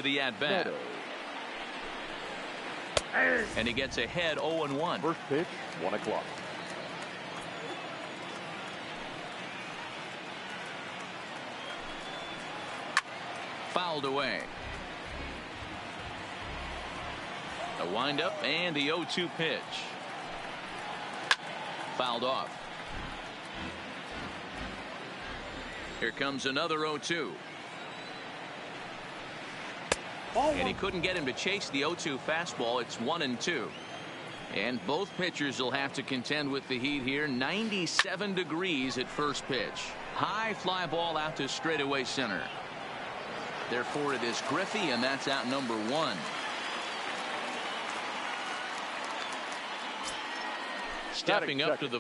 the at-bat. And he gets ahead 0-1. First pitch, 1 o'clock. Fouled away. The windup and the 0-2 pitch. Fouled off. Here comes another 0-2. And he couldn't get him to chase the 0-2 fastball. It's 1-2. And both pitchers will have to contend with the heat here. 97 degrees at first pitch. High fly ball out to straightaway center. Therefore it is Griffey, and that's out number 1. Stepping up to the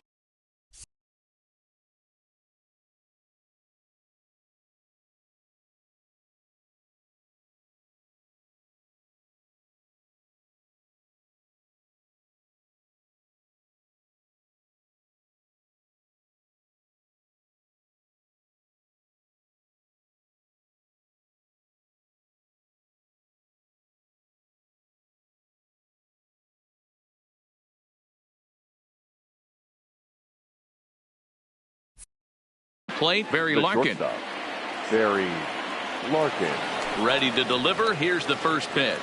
plate. Barry Larkin. Barry Larkin. Ready to deliver. Here's the first pitch.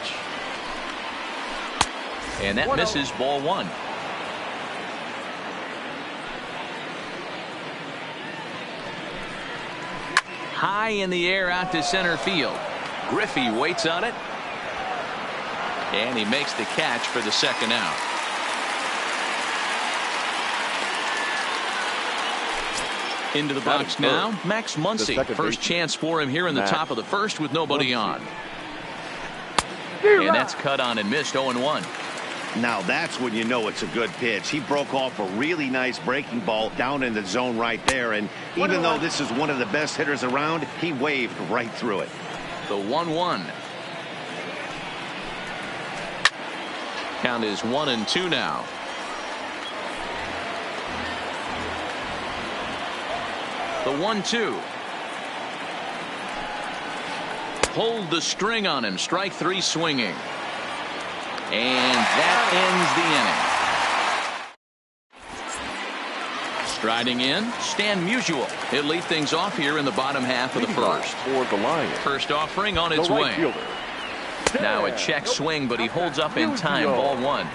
And that misses, ball 1. High in the air out to center field. Griffey waits on it. And he makes the catch for the second out. Into the box now, Max Muncy. First chance for him here in the top of the first with nobody on. And that's cut on and missed, 0-1. Now that's when you know it's a good pitch. He broke off a really nice breaking ball down in the zone right there. And even though this is one of the best hitters around, he waved right through it. The 1-1. Count is 1-2 now. The 1-2. Pulled the string on him. Strike 3 swinging. And that ends the inning. Striding in, Stan Musial. He'll lead things off here in the bottom half of the first. For the Lions. First offering on its way. Now a check swing, but he holds up in time. Ball 1.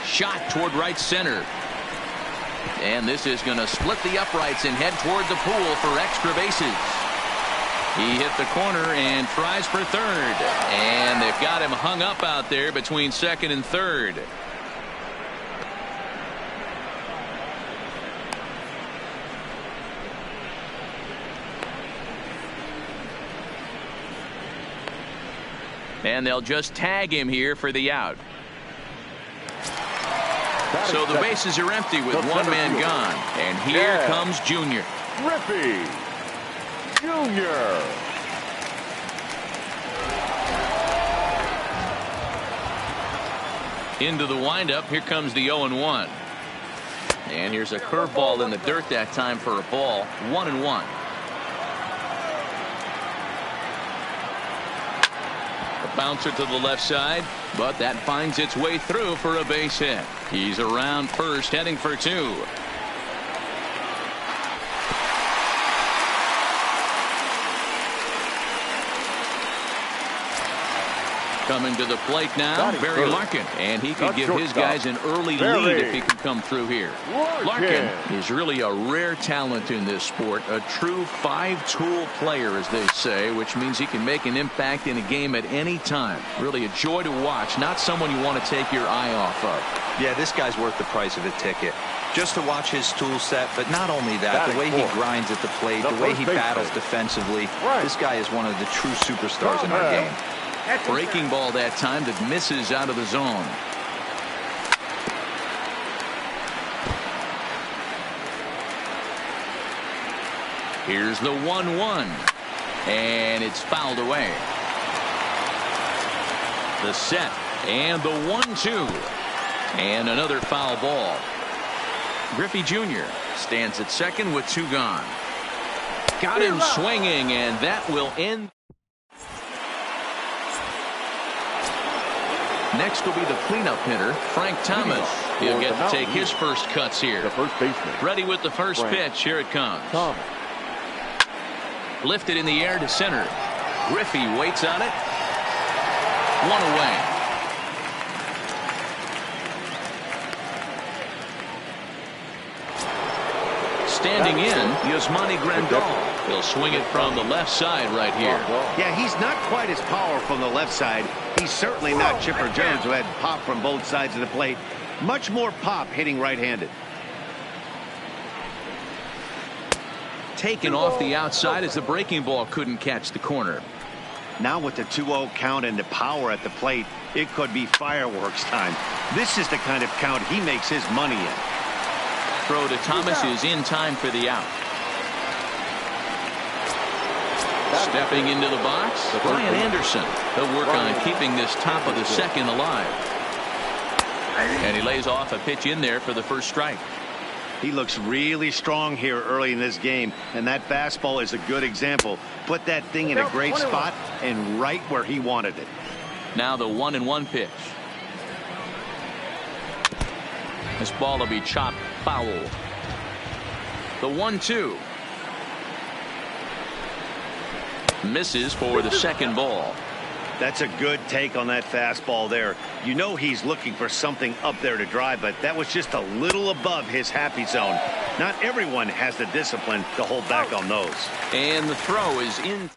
Shot toward right center. And this is going to split the uprights and head toward the pool for extra bases. He hit the corner and tries for third. And they've got him hung up out there between second and third. And they'll just tag him here for the out. So the bases are empty with one man gone. And here comes Junior. Griffey Junior. Into the windup. Here comes the 0-1. And here's a curveball in the dirt that time for a ball. 1-1. A bouncer to the left side, but that finds its way through for a base hit. He's around first, heading for 2. Coming to the plate now, Barry Larkin. And he could give his guys an early lead if he can come through here. Larkin is really a rare talent in this sport. A true 5-tool player, as they say, which means he can make an impact in a game at any time. Really a joy to watch. Not someone you want to take your eye off of. Yeah, this guy's worth the price of a ticket. Just to watch his tool set, but not only that, the way he grinds at the plate, the way he battles defensively. This guy is one of the true superstars in our game. Breaking ball that time that misses out of the zone. Here's the 1-1. And it's fouled away. The set. And the 1-2. And another foul ball. Griffey Jr. Stands at second with 2 gone. Got him swinging, and that will end. Next will be the cleanup hitter, Frank Thomas. He'll get to take his first cuts here. The first baseman. Ready with the first pitch. Here it comes. Lifted in the air to center. Griffey waits on it. 1 away. Standing in, Yasmani Grandal. He'll swing it from the left side right here. Yeah, he's not quite as powerful on the left side. He's certainly not Chipper Jones, who had pop from both sides of the plate. Much more pop hitting right-handed. Taken off the outside as the breaking ball couldn't catch the corner. Now with the 2-0 count and the power at the plate, it could be fireworks time. This is the kind of count he makes his money in. Throw to Thomas is in time for the out. Stepping into the box, Brian Anderson. He'll work on keeping this top of the second alive. And he lays off a pitch in there for the first strike. He looks really strong here early in this game, and that fastball is a good example. Put that thing in a great spot and right where he wanted it. Now the 1-1 pitch. This ball will be chopped foul. The 1-2. Misses for the second ball. That's a good take on that fastball there. You know he's looking for something up there to drive, but that was just a little above his happy zone. Not everyone has the discipline to hold back on those. And the throw is in.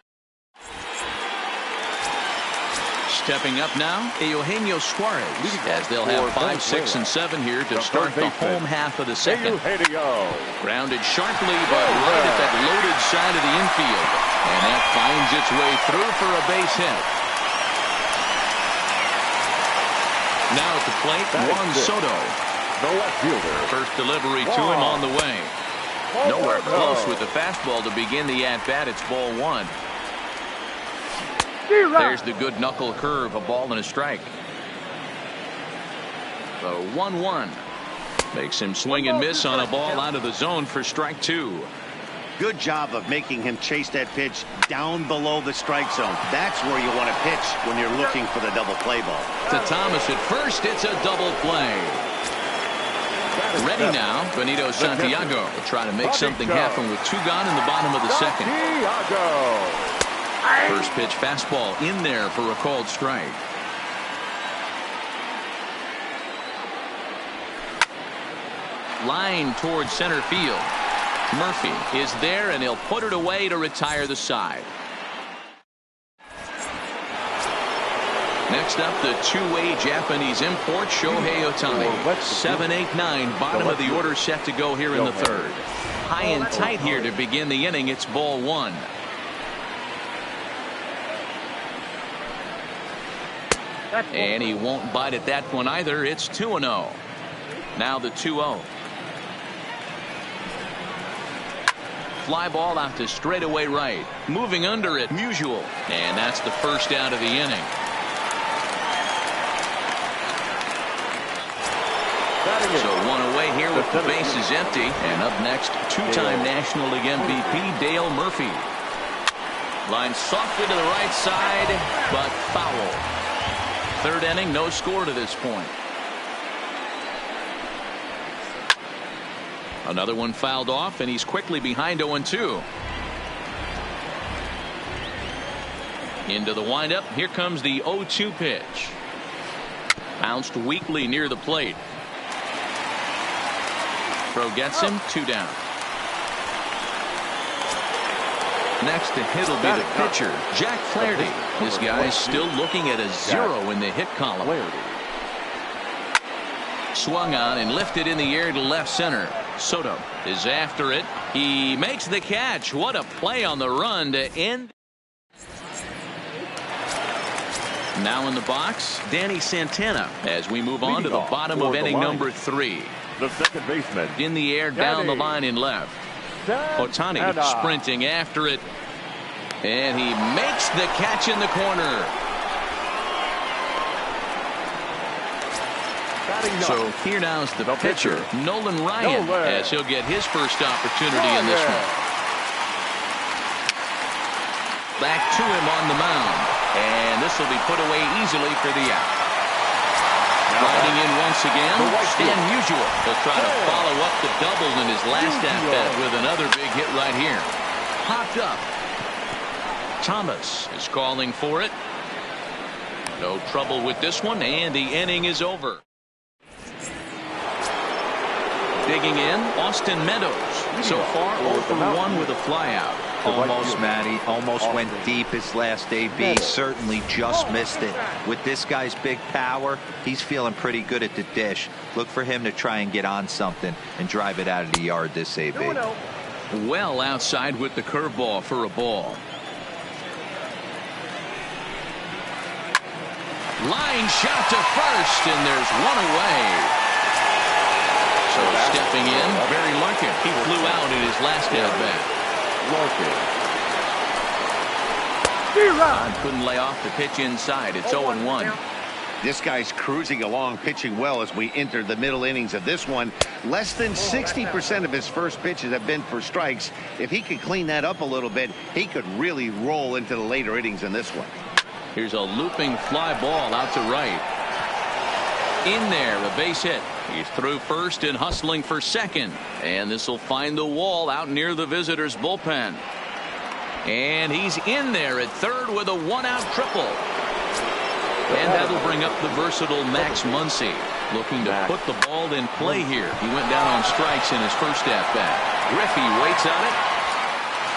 Stepping up now, Eugenio Suarez, as they'll have 5, 6, and 7 here to start the home half of the second. Grounded sharply, but right at that loaded side of the infield. And that finds its way through for a base hit. Now at the plate, Juan Soto. The left fielder. First delivery to him on the way. Nowhere close with the fastball to begin the at-bat. It's ball 1. There's the good knuckle curve, a ball and a strike. The 1-1 makes him swing and miss on a ball out of the zone for strike 2. Good job of making him chase that pitch down below the strike zone. That's where you want to pitch when you're looking for the double play ball. To Thomas at first, it's a double play. Ready now, Benito Santiago will try to make something happen with 2 gone in the bottom of the second. First pitch fastball in there for a called strike. Line towards center field. Murphy is there, and he'll put it away to retire the side. Next up, the 2-way Japanese import, Shohei Ohtani. 7, 8, 9, bottom of the order set to go here in the third. High and tight here to begin the inning. It's ball 1. And he won't bite at that one either. It's 2-0. Now the 2-0. Fly ball out to straightaway right. Moving under it, Musial. And that's the first out of the inning. So 1 away here with the bases empty. And up next, 2-time National League MVP Dale Murphy. Line softly to the right side, but foul. Third inning, no score to this point. Another one fouled off, and he's quickly behind 0-2. Into the windup. Here comes the 0-2 pitch. Bounced weakly near the plate. Throw gets him. 2 down. Next to hit will be the pitcher, Jack Flaherty. This guy's still looking at a 0 in the hit column. Swung on and lifted in the air to left center. Soto is after it. He makes the catch. What a play on the run to end. Now in the box, Danny Santana as we move on to the bottom of inning number 3. The second baseman. In the air, down the line in left. Ohtani sprinting after it. And he makes the catch in the corner. So here now's the pitcher, Nolan Ryan, as he'll get his first opportunity in this one. Back to him on the mound, and this will be put away easily for the out. Riding in once again, Stan Musial. He'll try to follow up the double in his last at-bat with another big hit right here. Popped up. Thomas is calling for it. No trouble with this one, and the inning is over. Digging in, Austin Meadows. So far, 0 for 1 with a flyout. Almost, Matty. Almost went deep his last AB. Certainly just missed it. With this guy's big power, he's feeling pretty good at the dish. Look for him to try and get on something and drive it out of the yard this AB. Well outside with the curveball for a ball. Line shot to first, and there's one away. So stepping in, Barry Larkin. He flew out in his last at-bat. Couldn't lay off the pitch inside. It's 0-1. This guy's cruising along, pitching well as we enter the middle innings of this one. Less than 60% of his first pitches have been for strikes. If he could clean that up a little bit, he could really roll into the later innings in this one. Here's a looping fly ball out to right. In there, a base hit. He's through first and hustling for second. And this will find the wall out near the visitors' bullpen. And he's in there at third with a one-out triple. And that'll bring up the versatile Max Muncy, looking to put the ball in play here. He went down on strikes in his first at-bat. Griffey waits on it.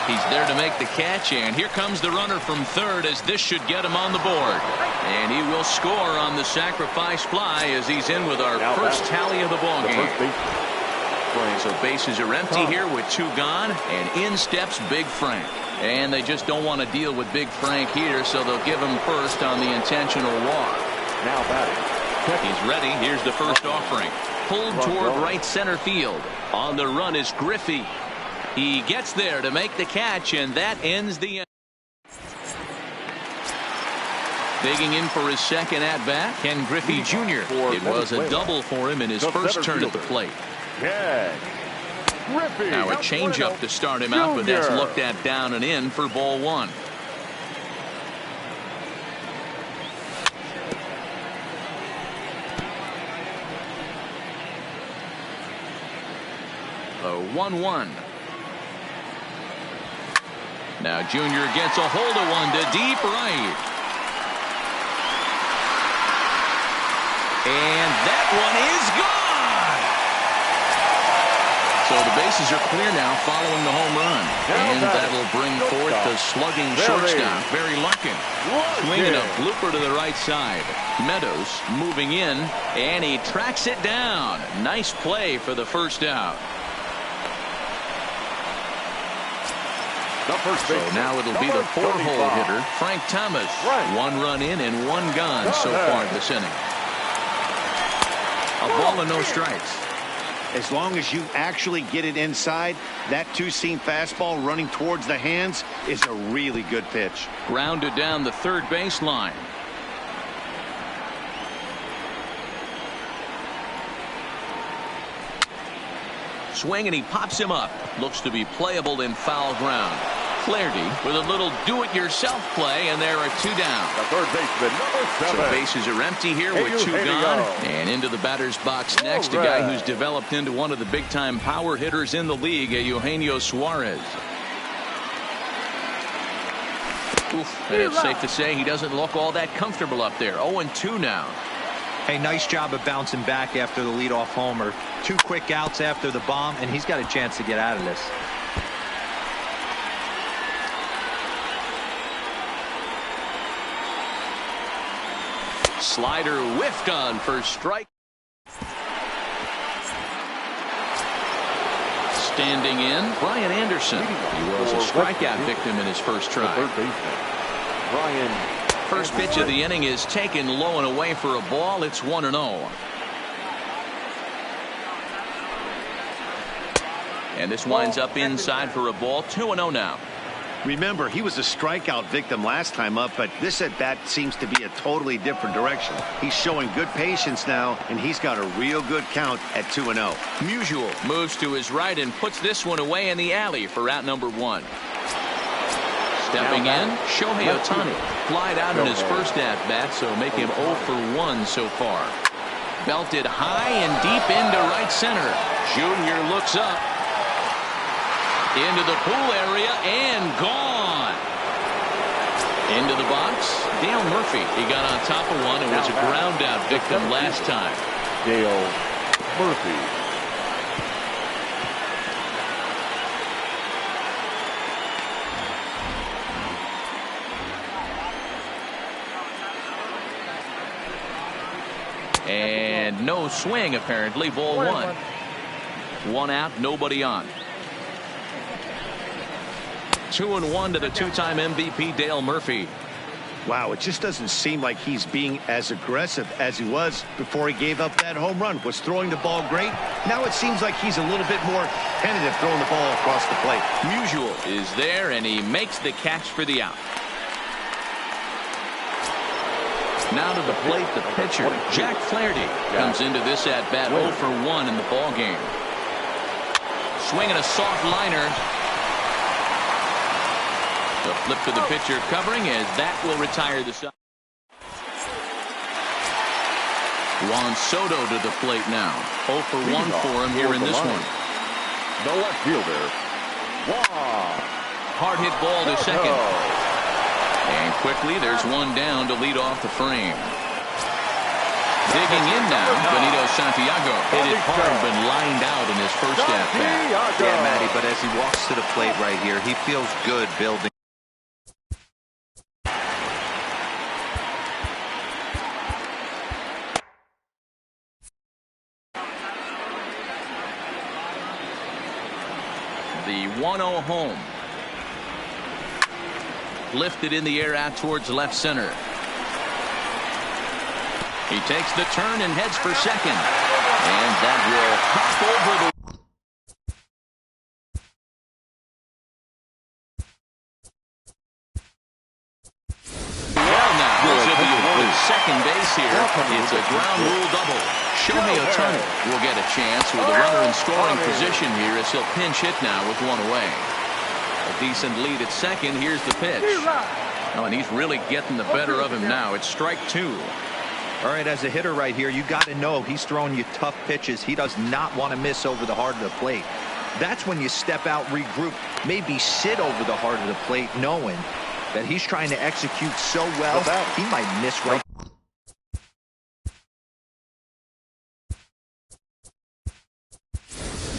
He's there to make the catch, and here comes the runner from third as this should get him on the board. And he will score on the sacrifice fly as he's in with our first tally of the ballgame. So bases are empty here with 2 gone, and in steps Big Frank. And they just don't want to deal with Big Frank here, so they'll give him first on the intentional walk. Now batting. He's ready. Here's the first offering. Pulled toward right center field. On the run is Griffey. He gets there to make the catch, and that ends the inning. Digging in for his second at-bat, Ken Griffey Jr. It was a double for him in his first turn at the plate. Now a changeup to start him out, but that's looked at down and in for ball 1. A 1-1. Now Junior gets a hold of one to deep right. And that one is gone. So the bases are clear now following the home run. And that'll bring forth the slugging shortstop, Barry Larkin. Swinging a blooper to the right side. Meadows moving in, and he tracks it down. Nice play for the first out. So now it'll be the 4-hole hitter, Frank Thomas. 1 run in and 1 gone so far this inning. A ball and no strikes. As long as you actually get it inside, that 2-seam fastball running towards the hands is a really good pitch. Grounded down the third baseline. Swing, and he pops him up. Looks to be playable in foul ground. Flaherty with a little do-it-yourself play, and there are 2 down. The third baseman, number 7. So bases are empty here with 2 gone. And into the batter's box next, a guy who's developed into one of the big-time power hitters in the league, Eugenio Suarez. Oof, and it's safe to say he doesn't look all that comfortable up there. 0-2 now. Hey, nice job of bouncing back after the leadoff homer. 2 quick outs after the bomb, and he's got a chance to get out of this. Slider whiffed on for strike. Standing in, Brian Anderson. He was a strikeout victim in his first try. First pitch of the inning is taken low and away for a ball. It's 1-0. And this winds up inside for a ball. 2-0 now. Remember, he was a strikeout victim last time up, but this at-bat seems to be a totally different direction. He's showing good patience now, and he's got a real good count at 2-0. Musial moves to his right and puts this one away in the alley for out number 1. Stepping in, Shohei Ohtani. Flied out in his first at-bat, so make him 0 for 1 so far. Belted high and deep into right center. Junior looks up. Into the pool area and gone. Into the box, Dale Murphy. He got on top of one and was a ground out victim last time. Dale Murphy. And no swing, apparently. Ball 1. 1 out, nobody on. 2-1 to the two-time MVP, Dale Murphy. Wow, it just doesn't seem like he's being as aggressive as he was before he gave up that home run. Was throwing the ball great. Now it seems like he's a little bit more tentative throwing the ball across the plate. Musial is there, and he makes the catch for the out. Now to the plate, the pitcher, Jack Flaherty, comes into this at-bat 0 for 1 in the ball game. Swinging a soft liner. The flip to the pitcher covering as that will retire the side. Juan Soto to the plate now. 0 for 1 for him here in this one. The left fielder. Hard hit ball to second. And quickly there's one down to lead off the frame. Digging in now, Benito Santiago. Hit it hard, been lined out in his first at-bat. Yeah, Matty, but as he walks to the plate right here, he feels good building. The 1-0 home. Lifted in the air out towards left center. He takes the turn and heads for second. And that will hop over the... Well, now, this will be a good second base here. It's a ground rule double. Shohei Ohtani will get a chance with a runner in scoring position here as he'll pinch hit now with one away. A decent lead at second. Here's the pitch. Oh, and he's really getting the better of him now. It's strike 2. All right, as a hitter right here, you got to know he's throwing you tough pitches. He does not want to miss over the heart of the plate. That's when you step out, regroup, maybe sit over the heart of the plate, knowing that he's trying to execute so well, he might miss right.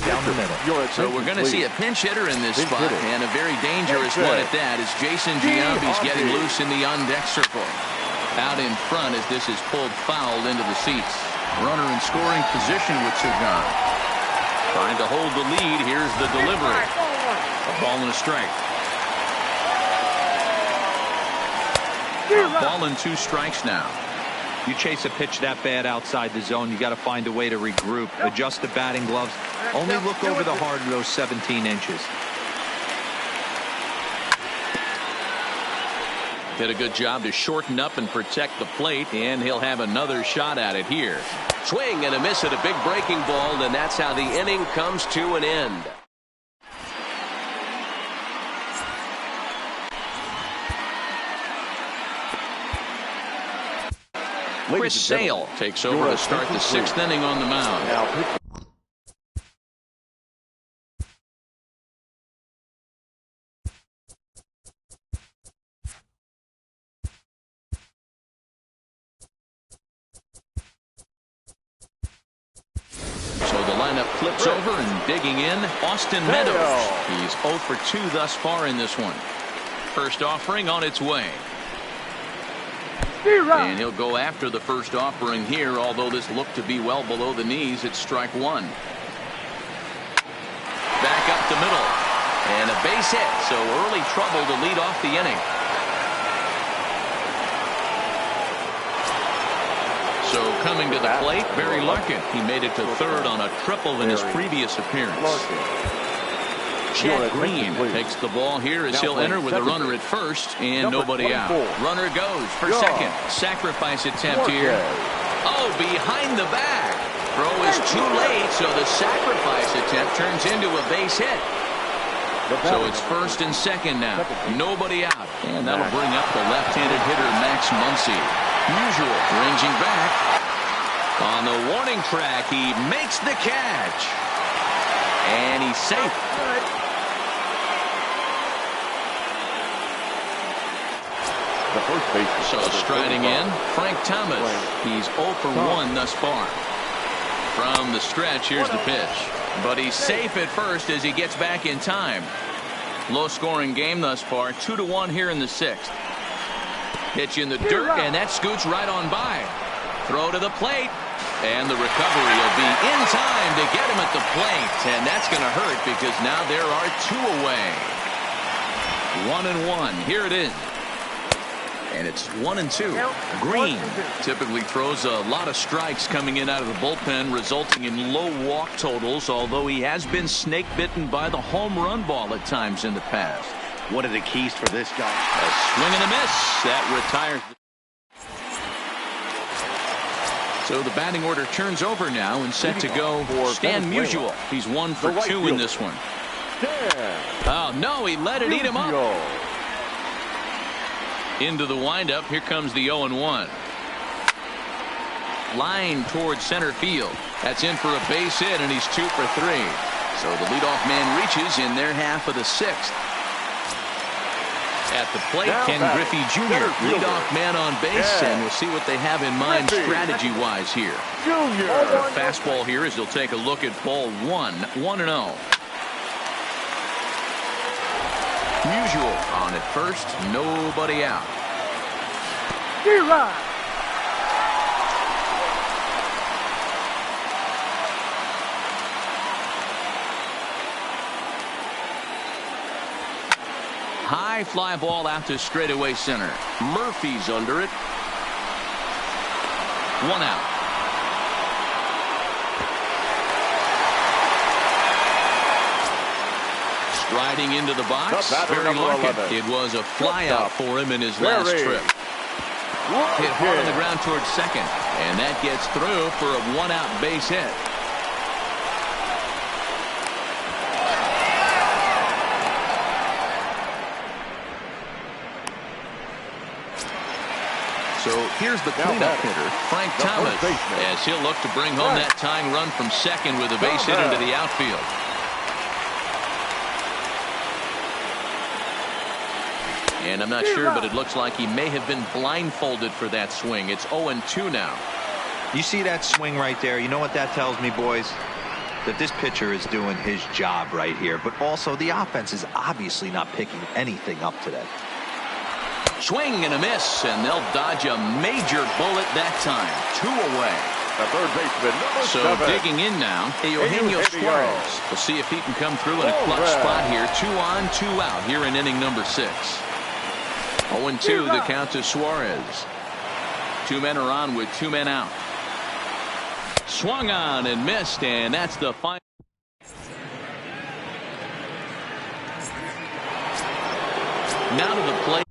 Down the middle. So we're going to see a pinch hitter in this spot, and a very dangerous one at that, as Jason Giambi's getting loose in the on-deck circle. Out in front as this is pulled foul into the seats. Runner in scoring position with 2 gone. Trying to hold the lead. Here's the delivery. A ball and a strike. Ball and 2 strikes now. You chase a pitch that bad outside the zone, you got to find a way to regroup, adjust the batting gloves, only look over the heart of those 17 inches. Did a good job to shorten up and protect the plate, and he'll have another shot at it here. Swing and a miss at a big breaking ball, and that's how the inning comes to an end. Chris Sale takes over to start the 6th inning on the mound. So the lineup flips over, and digging in, Austin Meadows. He's 0 for 2 thus far in this one. First offering on its way. And he'll go after the first offering here, although this looked to be well below the knees. It's strike 1. Back up the middle. And a base hit, so early trouble to lead off the inning. So coming to the plate, Barry Larkin. He made it to 3rd on a triple in his previous appearance. Chad Green takes the ball here as he'll enter with a runner at first and nobody out. Runner goes for second. Sacrifice attempt here. Oh, behind the back. Throw is too late, so the sacrifice attempt turns into a base hit. So it's first and second now. Nobody out. And that'll bring up the left-handed hitter, Max Muncy. Usual, ranging back. On the warning track, he makes the catch. And he's safe. The first baseman. So striding in, Frank Thomas. He's 0 for 1 thus far. From the stretch, here's the pitch. But he's safe at first as he gets back in time. Low-scoring game thus far, 2-1 here in the 6th. Pitch in the dirt, and that scoots right on by. Throw to the plate, and the recovery will be in time to get him at the plate. And that's going to hurt because now there are 2 away. 1-1. Here it is. And it's 1-2. Green typically throws a lot of strikes coming in out of the bullpen, resulting in low walk totals, although he has been snake bitten by the home run ball at times in the past. What are the keys for this guy? A swing and a miss. That retires. So the batting order turns over now and set to go Stan Musial. He's 1 for 2 in this one. Oh, no, he let it eat him up. Into the windup. Here comes the 0-1. Line towards center field. That's in for a base hit, and he's 2 for 3. So the leadoff man reaches in their half of the 6th. At the plate, Ken Griffey Jr., leadoff man on base, and we'll see what they have in mind strategy-wise here. Fastball here as they'll take a look at ball 1, 1-0. Usual on at first, nobody out. High fly ball out to straightaway center. Murphy's under it. 1 out. Striding into the box, Barry Larkin. It was a fly out for him in his last trip. Hit hard on the ground towards second, and that gets through for a 1-out base hit. So here's the cleanup hitter, Frank Thomas, as he'll look to bring home that tying run from second with a base hit into the outfield. And I'm not sure, but it looks like he may have been blindfolded for that swing. It's 0-2 now. You see that swing right there? You know what that tells me, boys? That this pitcher is doing his job right here. But also, the offense is obviously not picking anything up today. Swing and a miss, and they'll dodge a major bullet that time. 2 away. The third baseman, number 7. Digging in now, Eugenio Suarez. We'll see if he can come through in a clutch spot here. 2 on, 2 out here in inning number 6. 0-2 the count to Suarez. 2 men are on with 2 men out. Swung on and missed, and that's the final. Now to the plate.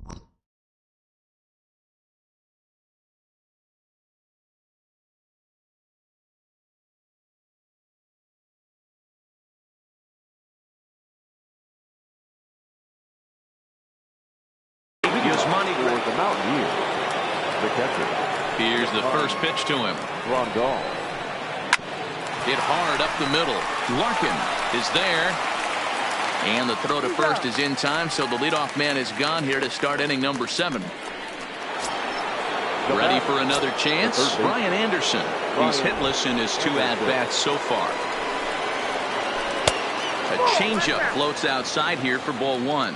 Money for the Mountaineers. The catcher. Here's the first pitch to him. Rondon. Hit hard up the middle. Larkin is there. And the throw to first is in time, so the leadoff man is gone here to start inning number 7. Ready for another chance? Brian Anderson. He's hitless in his 2 at-bats so far. A changeup floats outside here for ball 1.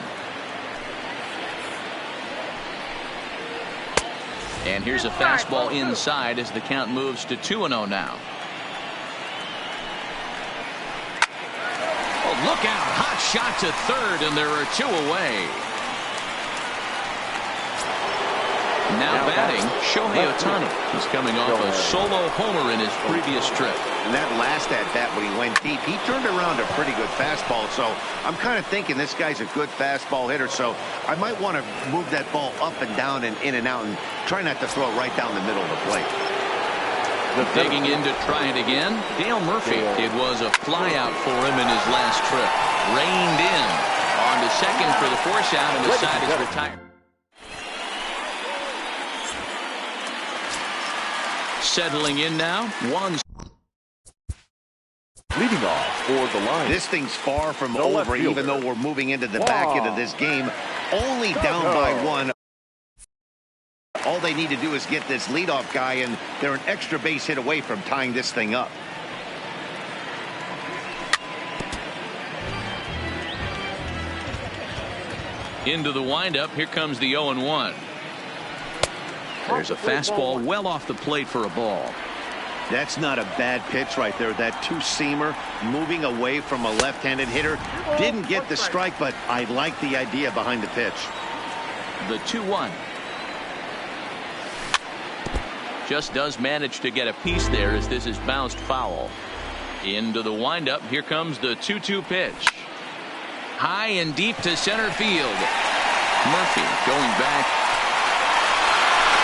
And here's a fastball inside as the count moves to 2-0 now. Oh, look out. Hot shot to third, and there are 2 away. Now batting, Shohei Ohtani. He's coming off a solo homer in his previous trip. And that last at-bat when he went deep, he turned around a pretty good fastball. So I'm kind of thinking this guy's a good fastball hitter. So I might want to move that ball up and down and in and out and try not to throw it right down the middle of the plate. Digging in to try it again, Dale Murphy. It was a flyout for him in his last trip. Reined in on to second for the force out, and the side is retired. Settling in now, one. Leading off for the line. This thing's far from over, even though we're moving into the back end of this game. Only down by one. All they need to do is get this leadoff guy, and they're an extra base hit away from tying this thing up. Into the windup, here comes the 0-1. There's a fastball well off the plate for a ball. That's not a bad pitch right there. That two-seamer moving away from a left-handed hitter. Didn't get the strike, but I like the idea behind the pitch. The 2-1. Just does manage to get a piece there as this is bounced foul. Into the windup, here comes the 2-2 pitch. High and deep to center field. Murphy going back.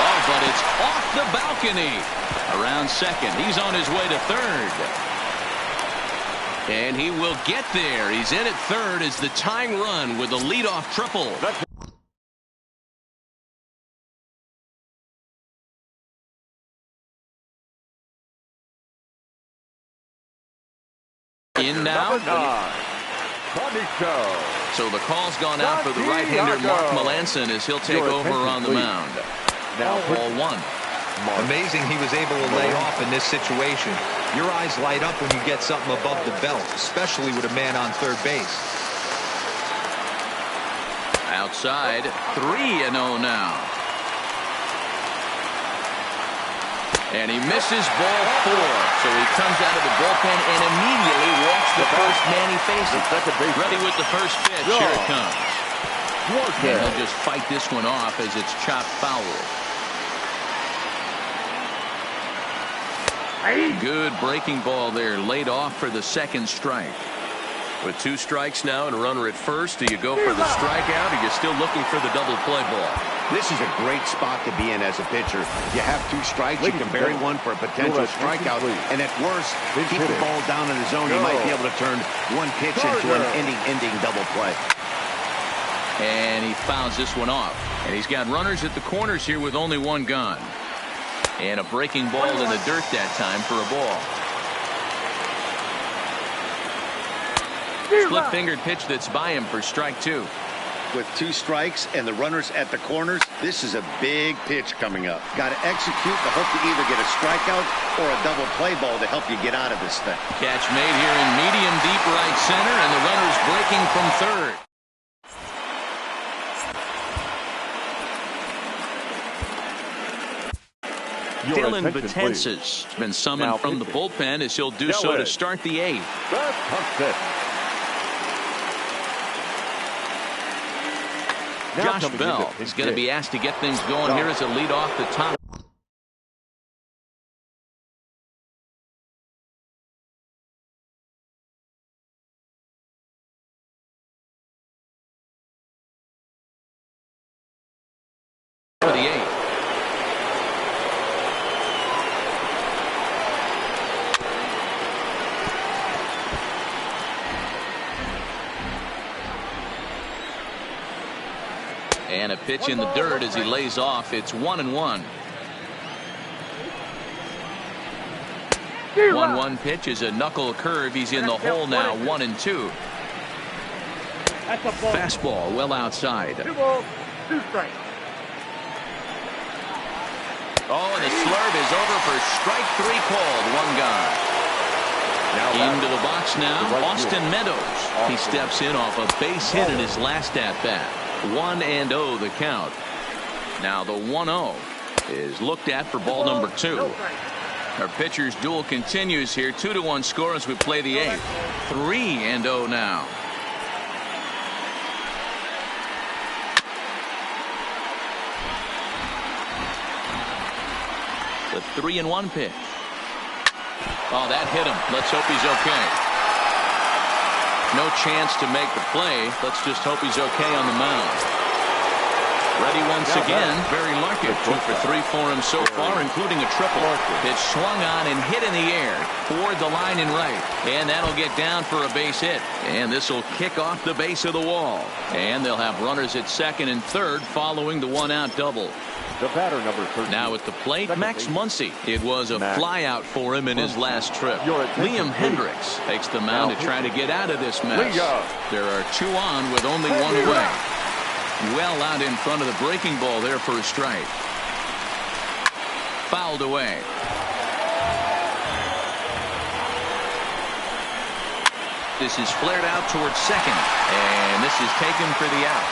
Oh, but it's off the balcony. Around second. He's on his way to third. And he will get there. He's in at third as the tying run with a leadoff triple. In now. So the call's gone out for the right-hander Mark Melanson as he'll take over on the mound. Now ball one. Amazing he was able to lay off in this situation. Your eyes light up when you get something above the belt, especially with a man on third base. Outside, 3-0 now. And he misses ball 4. So he comes out of the bullpen and immediately walks the first man he faces. Ready with the first pitch. Here it comes. And he'll just fight this one off as it's chopped foul. Good breaking ball there, laid off for the second strike. With 2 strikes now and a runner at first, do you go for the strikeout, or are you still looking for the double play ball? This is a great spot to be in as a pitcher. You have 2 strikes, you can bury one for a potential strikeout, and at worst, keep the ball down in the zone. You might be able to turn one pitch into an ending double play. And he fouls this one off. And he's got runners at the corners here with only 1 gone. And a breaking ball in the dirt that time for a ball. Split-fingered pitch that's by him for strike 2. With 2 strikes and the runners at the corners, this is a big pitch coming up. Got to execute to hope to either get a strikeout or a double play ball to help you get out of this thing. Catch made here in medium deep right center, and the runner's breaking from third. Dylan Betances has been summoned from the bullpen as he'll do so to start the 8th. Josh Bell is going to be asked to get things going here as a lead off the top. For the 8th. And a pitch in the dirt as he lays off. It's 1-1. 1-1 pitch is a knuckle curve. He's in the hole now. 1-2. Fastball well outside. 2 balls, 2 strikes. Oh, and the slurve is over for strike 3 called. 1 gone. Into the box now, Austin Meadows. He steps in off a base hit in his last at-bat. 1-0 the count. Now the 1-0 is looked at for ball number 2. Our pitcher's duel continues here. 2-1 score as we play the 8th. 3-0 now. The 3-1 pitch. Oh, that hit him. Let's hope he's okay. No chance to make the play. Let's just hope he's okay on the mound. Ready once again. Barry Larkin, 2 for 3 for him so far, including a triple. Pitch swung on and hit in the air toward the line and right. And that'll get down for a base hit. And this will kick off the base of the wall. And they'll have runners at second and third following the 1-out double. The batter, number 13. Now at the plate, Max Muncy. It was a flyout for him in his last trip. Liam Hendricks takes the mound to try to get out of this mess. There are 2 on with only 1 away. Well out in front of the breaking ball there for a strike. Fouled away. This is flared out towards second, and this is taken for the out.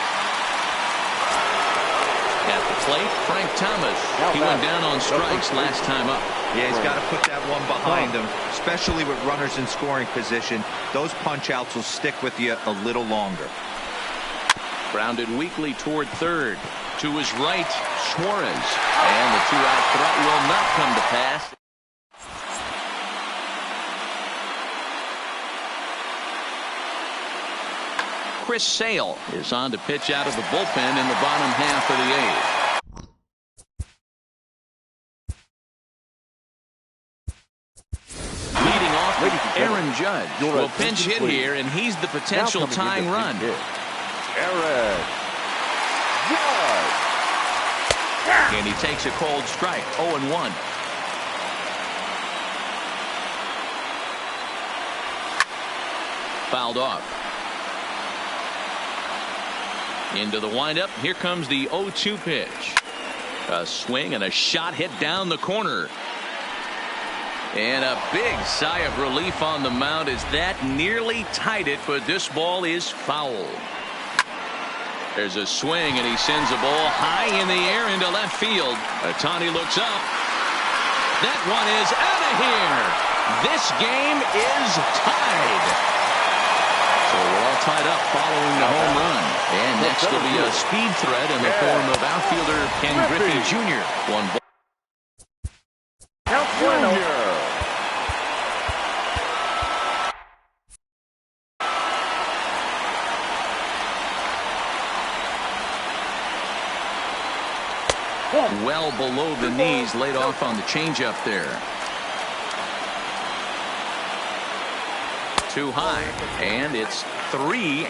At the plate, Frank Thomas. He went down on strikes last time up. Yeah, he's got to put that one behind him, especially with runners in scoring position. Those punch-outs will stick with you a little longer. Grounded weakly toward third. To his right, Suarez. And the 2-out threat will not come to pass. Chris Sale is on to pitch out of the bullpen in the bottom half of the 8th. Leading off, Aaron Judge will pinch hit here, and he's the potential tying run. Aaron Judge. And he takes a cold strike, 0-1. Fouled off. Into the windup. Here comes the 0-2 pitch. A swing and a shot hit down the corner. And a big sigh of relief on the mound as that nearly tied it, but this ball is foul. There's a swing, and he sends a ball high in the air into left field. Ohtani looks up. That one is out of here. This game is tied. So we're all tied up following the home run. And next will be a speed threat in the form of outfielder Ken Griffey Jr. One ball. Well below the knees, laid off on the changeup there. Too high, and it's 3-0.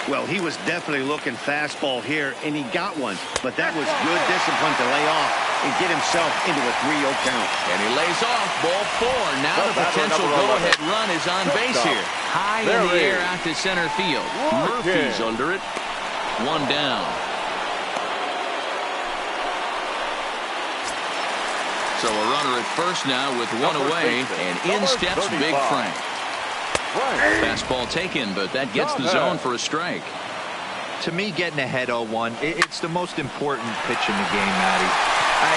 Well, he was definitely looking fastball here, and he got one. But that was good discipline to lay off and get himself into a 3-0 count. And he lays off, ball 4. Now the potential go-ahead run is on base here. High in the air out to center field. Murphy's under it. 1 down. So a runner at first now with 1 away, and in steps Big Frank. Fastball taken, but that gets the zone for a strike. To me, getting ahead 0-1, it's the most important pitch in the game, Matty.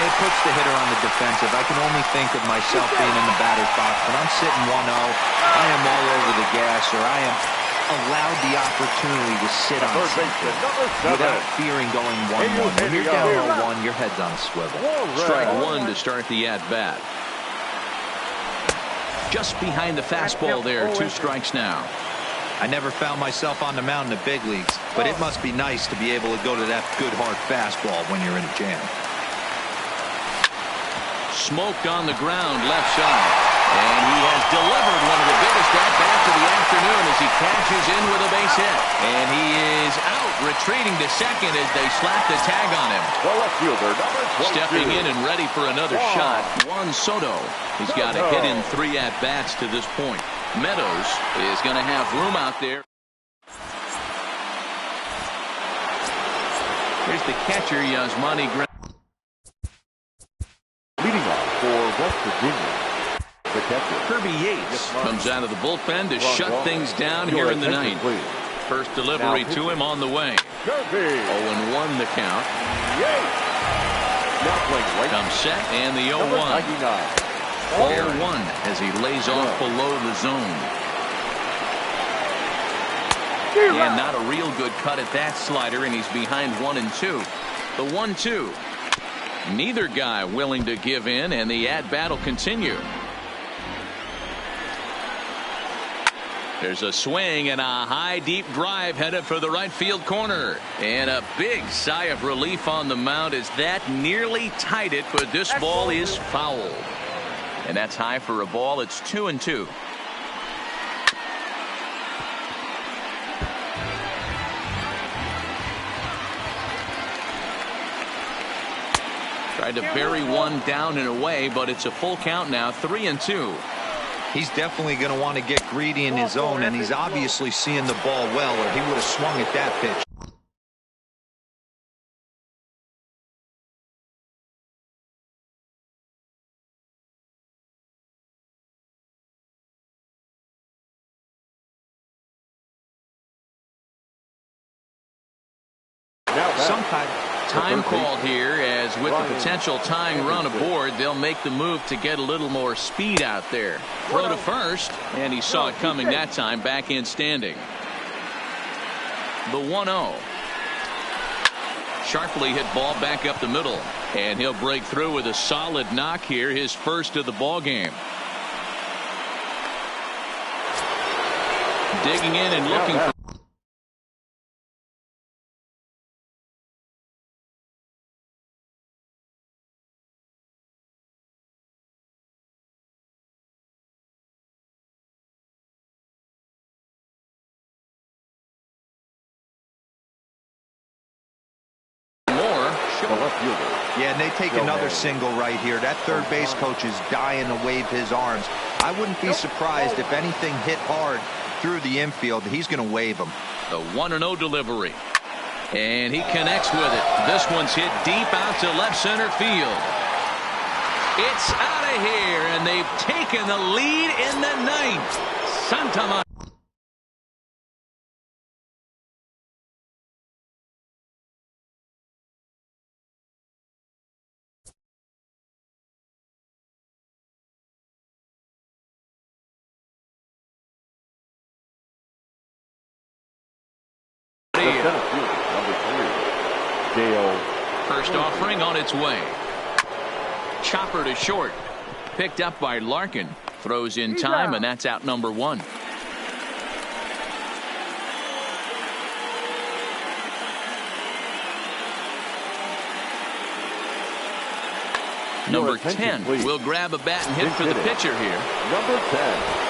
It puts the hitter on the defensive. I can only think of myself being in the batter's box. When I'm sitting 1-0, I am all over the gas, or I am allowed the opportunity to sit on something without fearing going 1-1. When you're down 0-1, your head's on a swivel. Strike 1 to start the at-bat. Just behind the fastball there, 2 strikes now. I never found myself on the mound in the big leagues, but it must be nice to be able to go to that good hard fastball when you're in a jam. Smoked on the ground, left side. And he has delivered one of the biggest at-bats of the afternoon as he catches in with a base hit. And he is out, retreating to second as they slap the tag on him. Stepping in and ready for another shot, Juan Soto. He's got a hit in 3 at-bats to this point. Meadows is going to have room out there. Here's the catcher, Yasmani Grant. Leading off for West Virginia. Kirby Yates comes out of the bullpen to shut things down here in the 9th. First delivery to him on the way. 0-1 the count. Comes set, and the 0-1. 0-1 as he lays off below the zone. And not a real good cut at that slider, and he's behind 1-2. The 1-2. Neither guy willing to give in, and the at-bat will continue. There's a swing and a high deep drive headed for the right field corner. And a big sigh of relief on the mound as that nearly tied it, but this ball is fouled. And that's high for a ball. It's 2-2. Tried to bury one down and away, but it's a full count now, 3-2. He's definitely going to want to get greedy in his zone, and he's obviously seeing the ball well, or he would have swung at that pitch. Sometimes time called here, as with the potential tying run aboard, they'll make the move to get a little more speed out there. Throw to first, and he saw it coming that time, back in standing. The 1-0. Sharply hit ball back up the middle, and he'll break through with a solid knock here, his first of the ball game. Digging in and looking for Yeah, and they take another single right here. That third base coach is dying to wave his arms. I wouldn't be surprised if anything hit hard through the infield. He's going to wave them. The 1-0 delivery. And he connects with it. This one's hit deep out to left center field. It's out of here, and they've taken the lead in the ninth. Santama. First offering on its way. Chopper to short. Picked up by Larkin. Throws in time, and that's out number 1. Number 10 will grab a bat and hit for the pitcher here. Number 10.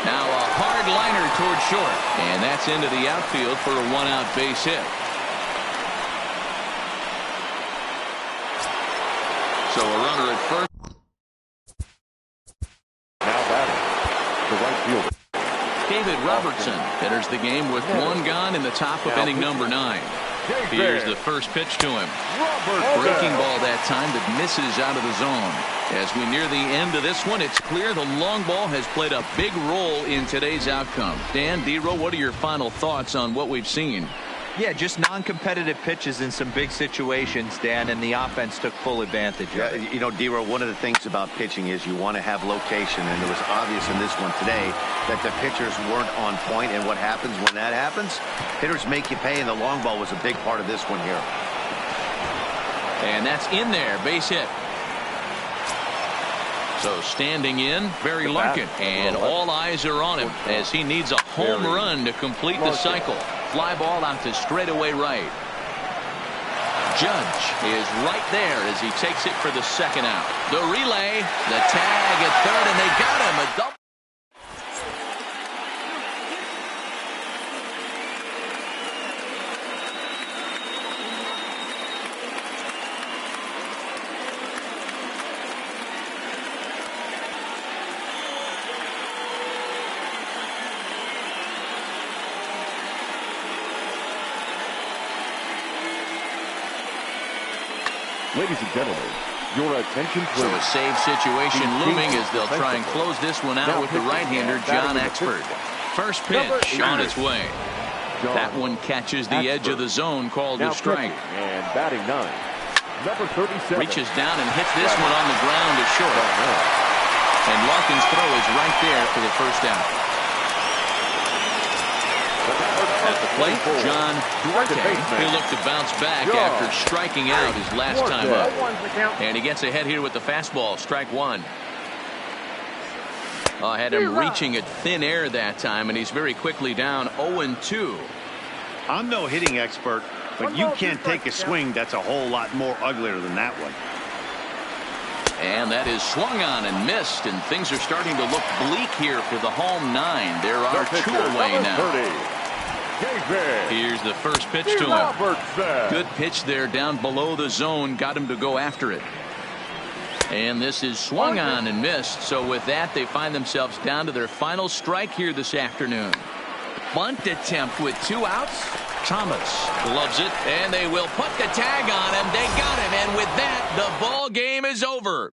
Now a hard liner toward short, and that's into the outfield for a 1-out base hit. So a runner at first. Now batting, the right fielder. David Robertson enters the game with 1 gone in the top of inning number 9. Here's the first pitch to him. Breaking ball that time that misses out of the zone. As we near the end of this one, it's clear the long ball has played a big role in today's outcome. Dan, D-Row, what are your final thoughts on what we've seen? Yeah, just non-competitive pitches in some big situations, Dan, and the offense took full advantage of it. You know, D-Row, one of the things about pitching is you want to have location, and it was obvious in this one today that the pitchers weren't on point, and what happens when that happens? Hitters make you pay, and the long ball was a big part of this one here. And that's in there, base hit. So standing in, Barry Larkin, and all eyes are on him as he needs a home run to complete the cycle. Fly ball out to straightaway right. Judge is right there as he takes it for the second out. The relay, the tag at third, and they got him. A double. Ladies and gentlemen, your attention please. So a save situation looming as they'll try and close this one out with the right-hander, John Axford. First pitch on its way. That one catches the edge of the zone, called a strike. And batting 9, number 37. Reaches down and hits this one on the ground to short. And Larkin's throw is right there for the first out. At At the plate, John Duarte. He'll look to bounce back after striking out his last time up. And he gets ahead here with the fastball, strike one. Had him reaching at thin air that time, and he's very quickly down 0-2. I'm no hitting expert, but you can't take a swing that's a whole lot more uglier than that one. And that is swung on and missed, and things are starting to look bleak here for the home nine. There are two away now. Here's the first pitch to him. Good pitch there down below the zone. Got him to go after it. And this is swung on and missed. So with that, they find themselves down to their final strike here this afternoon. Bunt attempt with 2 outs. Thomas gloves it, and they will put the tag on him. They got him, and with that, the ball game is over.